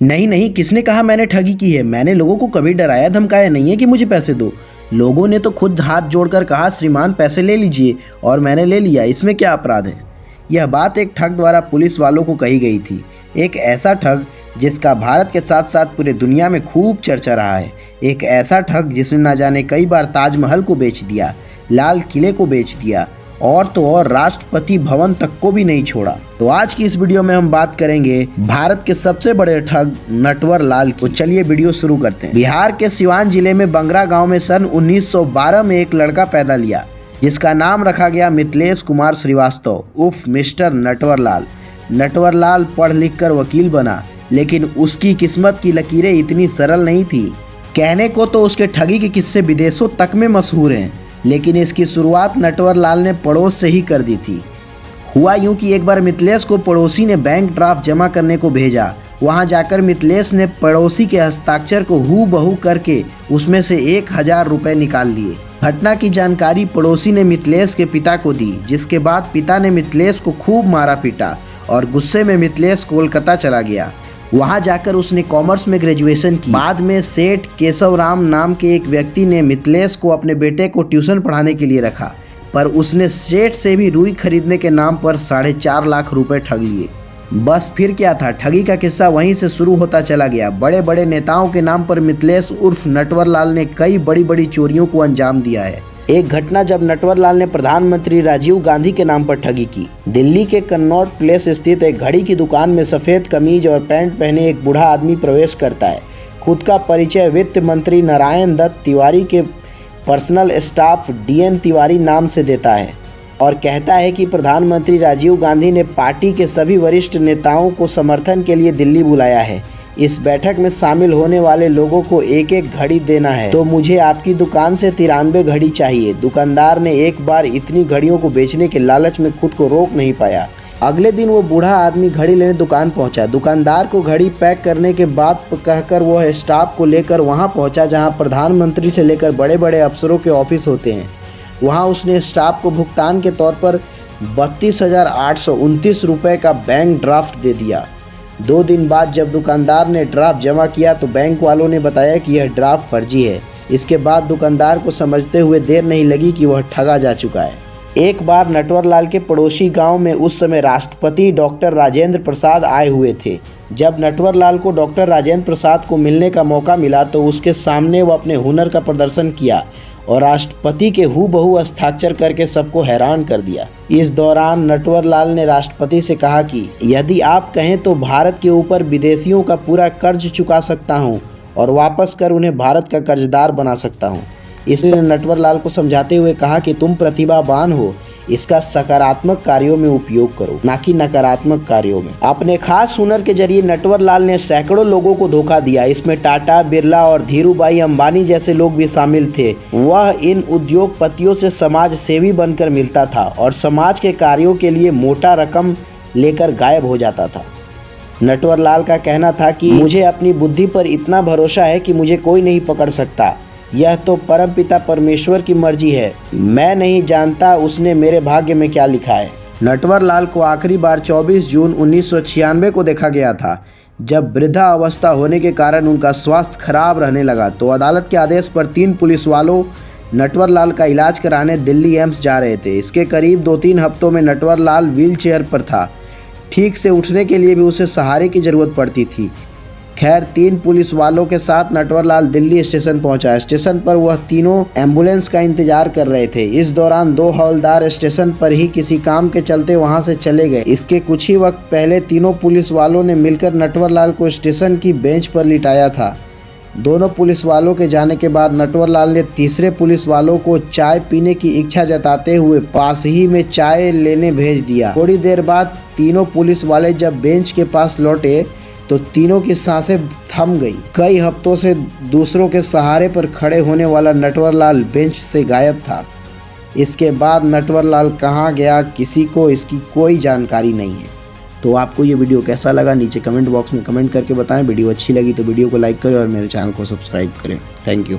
नहीं नहीं, किसने कहा मैंने ठगी की है? मैंने लोगों को कभी डराया धमकाया नहीं है कि मुझे पैसे दो। लोगों ने तो खुद हाथ जोड़कर कहा श्रीमान पैसे ले लीजिए, और मैंने ले लिया। इसमें क्या अपराध है? यह बात एक ठग द्वारा पुलिस वालों को कही गई थी। एक ऐसा ठग जिसका भारत के साथ साथ पूरे दुनिया में खूब चर्चा रहा है। एक ऐसा ठग जिसने ना जाने कई बार ताजमहल को बेच दिया, लाल किले को बेच दिया, और तो और राष्ट्रपति भवन तक को भी नहीं छोड़ा। तो आज की इस वीडियो में हम बात करेंगे भारत के सबसे बड़े ठग नटवर लाल की। तो चलिए वीडियो शुरू करते हैं। बिहार के सिवान जिले में बंगरा गांव में सन 1912 में एक लड़का पैदा लिया जिसका नाम रखा गया मिथिलेश कुमार श्रीवास्तव उर्फ मिस्टर नटवर लाल। नटवर लाल पढ़ लिख कर वकील बना, लेकिन उसकी किस्मत की लकीरें इतनी सरल नहीं थी। कहने को तो उसके ठगी के किस्से विदेशों तक में मशहूर हैं, लेकिन इसकी शुरुआत नटवर लाल ने पड़ोस से ही कर दी थी। हुआ यूं कि एक बार मिथिलेश को पड़ोसी ने बैंक ड्राफ्ट जमा करने को भेजा। वहां जाकर मिथिलेश ने पड़ोसी के हस्ताक्षर को हूबहू करके उसमें से 1000 रुपये निकाल लिए। घटना की जानकारी पड़ोसी ने मिथिलेश के पिता को दी, जिसके बाद पिता ने मिथिलेश को खूब मारा पीटा और गुस्से में मिथिलेश कोलकाता चला गया। वहां जाकर उसने कॉमर्स में ग्रेजुएशन की। बाद में सेठ केशव राम नाम के एक व्यक्ति ने मिथिलेश को अपने बेटे को ट्यूशन पढ़ाने के लिए रखा, पर उसने सेठ से भी रुई खरीदने के नाम पर 4.5 लाख रुपए ठग लिए। बस फिर क्या था, ठगी का किस्सा वहीं से शुरू होता चला गया। बड़े बड़े नेताओं के नाम पर मिथिलेश उर्फ नटवर लाल ने कई बड़ी बड़ी चोरियों को अंजाम दिया है। एक घटना जब नटवर लाल ने प्रधानमंत्री राजीव गांधी के नाम पर ठगी की। दिल्ली के कन्नॉट प्लेस स्थित एक घड़ी की दुकान में सफ़ेद कमीज और पैंट पहने एक बूढ़ा आदमी प्रवेश करता है। खुद का परिचय वित्त मंत्री नारायण दत्त तिवारी के पर्सनल स्टाफ DN तिवारी नाम से देता है और कहता है कि प्रधानमंत्री राजीव गांधी ने पार्टी के सभी वरिष्ठ नेताओं को समर्थन के लिए दिल्ली बुलाया है। इस बैठक में शामिल होने वाले लोगों को एक एक घड़ी देना है, तो मुझे आपकी दुकान से 93 घड़ी चाहिए। दुकानदार ने एक बार इतनी घड़ियों को बेचने के लालच में खुद को रोक नहीं पाया। अगले दिन वो बूढ़ा आदमी घड़ी लेने दुकान पहुंचा। दुकानदार को घड़ी पैक करने के बाद कहकर वह स्टाफ को लेकर वहां पहुंचा जहां प्रधानमंत्री से लेकर बड़े बड़े अफसरों के ऑफिस होते हैं। वहां उसने स्टाफ को भुगतान के तौर पर 32,829 रुपये का बैंक ड्राफ्ट दे दिया। 2 दिन बाद जब दुकानदार ने ड्राफ्ट जमा किया तो बैंक वालों ने बताया कि यह ड्राफ्ट फर्जी है। इसके बाद दुकानदार को समझते हुए देर नहीं लगी कि वह ठगा जा चुका है। एक बार नटवर लाल के पड़ोसी गांव में उस समय राष्ट्रपति डॉक्टर राजेंद्र प्रसाद आए हुए थे। जब नटवर लाल को डॉक्टर राजेंद्र प्रसाद को मिलने का मौका मिला तो उसके सामने वह अपने हुनर का प्रदर्शन किया और राष्ट्रपति के हूबहू हस्ताक्षर करके सबको हैरान कर दिया। इस दौरान नटवर लाल ने राष्ट्रपति से कहा कि यदि आप कहें तो भारत के ऊपर विदेशियों का पूरा कर्ज चुका सकता हूं और वापस कर उन्हें भारत का कर्जदार बना सकता हूं। इसलिए नटवर लाल को समझाते हुए कहा कि तुम प्रतिभावान हो, इसका सकारात्मक कार्यों में उपयोग करो, ना कि नकारात्मक कार्यों में। अपने खास हुनर के जरिए नटवर लाल ने सैकड़ों लोगों को धोखा दिया। इसमें टाटा, बिरला और धीरूभाई अंबानी जैसे लोग भी शामिल थे। वह इन उद्योगपतियों से समाज सेवी बनकर मिलता था और समाज के कार्यों के लिए मोटा रकम लेकर गायब हो जाता था। नटवर लाल का कहना था कि मुझे अपनी बुद्धि पर इतना भरोसा है कि मुझे कोई नहीं पकड़ सकता। यह तो परमपिता परमेश्वर की मर्जी है, मैं नहीं जानता उसने मेरे भाग्य में क्या लिखा है। नटवर लाल को आखिरी बार 24 जून 1996 को देखा गया था, जब वृद्धा अवस्था होने के कारण उनका स्वास्थ्य खराब रहने लगा। तो अदालत के आदेश पर 3 पुलिस वालों नटवर लाल का इलाज कराने दिल्ली एम्स जा रहे थे। इसके करीब 2-3 हफ्तों में नटवर लाल व्हीलचेयर पर था। ठीक से उठने के लिए भी उसे सहारे की जरूरत पड़ती थी। खैर 3 पुलिस वालों के साथ नटवर लाल दिल्ली स्टेशन पहुंचा। स्टेशन पर वह तीनों एम्बुलेंस का इंतजार कर रहे थे। इस दौरान 2 हवलदार स्टेशन पर ही किसी काम के चलते वहां से चले गए। इसके कुछ ही वक्त पहले तीनों पुलिस वालों ने मिलकर नटवर लाल को स्टेशन की बेंच पर लिटाया था। दोनों पुलिस वालों के जाने के बाद नटवर लाल ने तीसरे पुलिस वालों को चाय पीने की इच्छा जताते हुए पास ही में चाय लेने भेज दिया। थोड़ी देर बाद तीनों पुलिस वाले जब बेंच के पास लौटे तो तीनों की सांसें थम गई। कई हफ्तों से दूसरों के सहारे पर खड़े होने वाला नटवर लाल बेंच से गायब था। इसके बाद नटवर लाल कहाँ गया, किसी को इसकी कोई जानकारी नहीं है। तो आपको ये वीडियो कैसा लगा नीचे कमेंट बॉक्स में कमेंट करके बताएं। वीडियो अच्छी लगी तो वीडियो को लाइक करें और मेरे चैनल को सब्सक्राइब करें। Thank you.